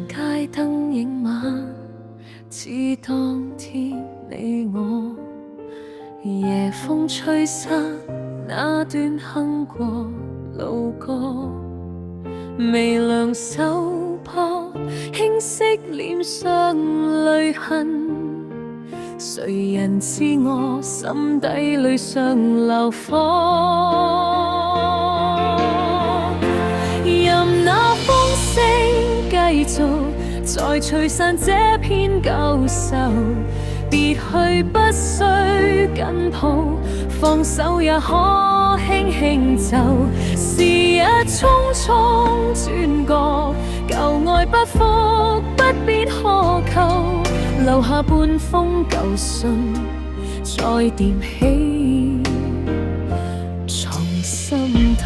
街燈影晚，似當天你我。夜風吹散那段行過路過，微涼手撲輕拭臉上淚痕。誰人知我心底裏尚流火？任那風聲繼續再吹散這片舊愁，別去不需緊抱，放手也可輕輕走。時日匆匆轉過，舊愛不復，不必苛求，留下半封舊信，再疊起藏心頭。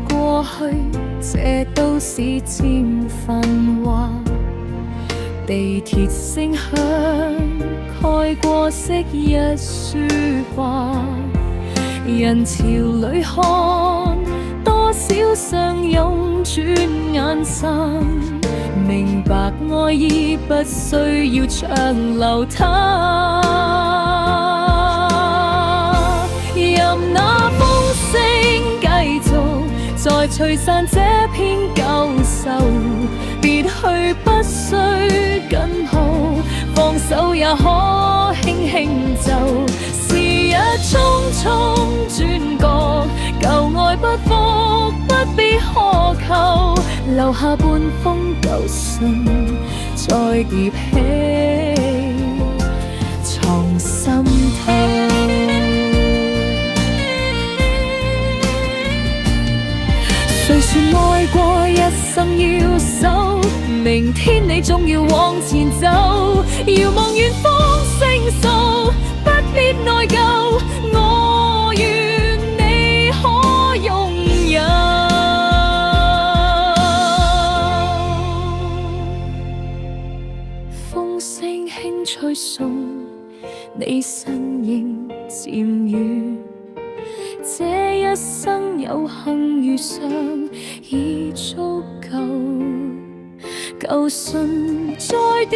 過去這都市漸繁華，地鐵聲響蓋過昔日說話，人潮裏看多少相擁轉眼散，明白愛已不需要長留它。任那風聲繼續再吹散這片舊愁，別去不需緊抱，放手也可輕輕走。時日匆匆轉過，舊愛不復，不必苛求，留下半封舊信，再疊起藏心頭。誰說愛過一生要守，明天你總要往前走。遙望遠方星宿，不必內疚，我願你可擁有。風聲輕吹送，你身影漸遠，這一生有幸遇上已足夠，舊信再疊